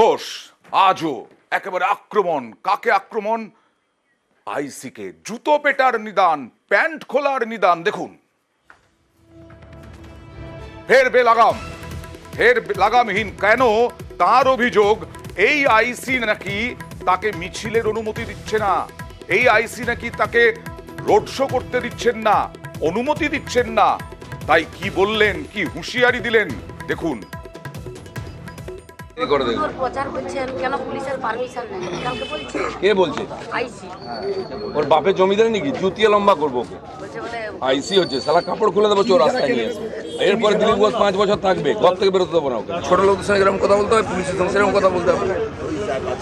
ঘোষ আজও একেবারে আক্রমণ। কাকে আক্রমণ? আইসিকে। জুতো পেটার নিদান, প্যান্ট খোলার নিদান। দেখুন, ফের বেলাগাম, ফের লাগামহীন। কেন? তার অভিযোগ এই আইসি নাকি তাকে মিছিলের অনুমতি দিচ্ছে না, এই আইসি নাকি তাকে রোড শো করতে দিচ্ছেন না, অনুমতি দিচ্ছেন না। তাই কি বললেন, কি হুঁশিয়ারি দিলেন, দেখুন। প্রচার করছেন কেন? পুলিশের পারমিশন নেই, কালকে বলছে। কে বলছে? আইসি ওর বাপের জমিদার নাকি? জুতিয়ে লম্বা করবো ওকে। বলছে বলে আইসি হচ্ছে সালা, কাপড় খুলে দেবো চোর রাস্তায় নিয়ে আসবে। এরপরে দিলীপ ঘোষ 5 বছর থাকবে, ঘর থেকে বেরোতে দেবো না ওকে। ছোট লোকদের সঙ্গে এরকম কথা বলতে হয়, পুলিশের সঙ্গে সেরকম কথা বলতে হবে।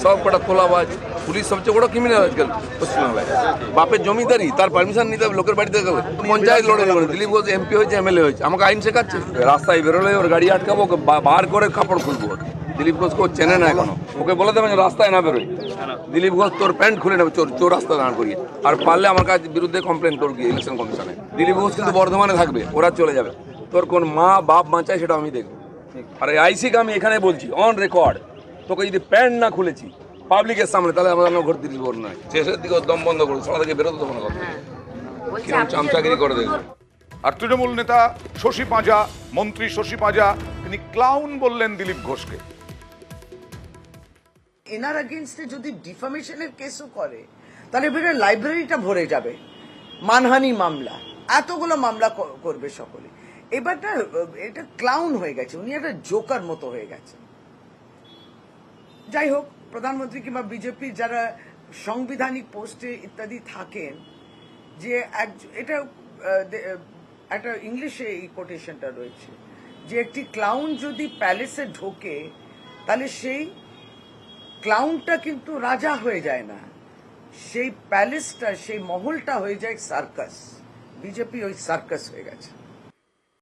সব কটা তোলাবাজ। পুলিশ সবচেয়ে বড় ক্রিমিনাল আজকাল পশ্চিমবাংলায়। বাপের জমিদারি, তার পারমিশন নিতে হবে লোকের বাড়িতে গেলে। পঞ্চায়েত লড়ে লড়ে দিলীপ ঘোষ এমপি হয়েছে, এমএলএ হয়েছে, আমাকে আইন শেখাচ্ছে। রাস্তায় বেরোলে ওর গাড়ি আটকাবো, ওকে বার করে কাপড় খুলবো। দিলীপ ঘোষকে ও চেনে না এখনো, ওকে বলে দেবেন রাস্তায় না বেরোয়। দিলীপ ঘোষ তোর প্যান্ট খুলে নেবে চোর চোর রাস্তায় দাঁড় করিয়ে। আর পারলে আমার কাছে বিরুদ্ধে কমপ্লেন তোর গিয়ে ইলেকশন কমিশনে। দিলীপ ঘোষ কিন্তু বর্ধমানে থাকবে, ওরা চলে যাবে। তোর কোন মা বাপ বাঁচায় সেটা আমি দেখবো। আর এই আইসিকে আমি এখানে বলছি অন রেকর্ড, তোকে যদি প্যান্ট না খুলেছি পাবলিকের সামনে, তাহলে আমাদের ঘর দিলীপ ঘোষ নয়। শেষের দিকে দম বন্ধ করবো, সবাই থেকে বেরোতে দেবো না। কিরকম চামচাগিরি করে দেখবো। আর তৃণমূল নেতা শশী পাঁজা, মন্ত্রী শশী পাঁজা, তিনি ক্লাউন বললেন দিলীপ ঘোষকে। এনার এগেইনস্টে যদি ডিফামেশনের কেসও করে, তাহলে এবারে লাইব্রেরিটা ভরে যাবে। মানহানি মামলা, এতগুলো মামলা করবে সকলে। এবারটা এটা ক্লাউন হয়ে গেছে, উনি একটা জোকার মতো হয়ে গেছে। যাই হোক, প্রধানমন্ত্রী কিংবা বিজেপির যারা সাংবিধানিক পোস্টে ইত্যাদি থাকেন, যে এটা একটা ইংলিশে এই কোটেশনটা রয়েছে যে একটি ক্লাউন যদি প্যালেসে ঢোকে, তাহলে সেই ক্লাউনটা কিন্তু রাজা হয়ে যায় না, সেই প্যালেসটা, সেই মহলটা হয়ে যায় সার্কাস। বিজেপি ওই সার্কাস হয়ে গেছে।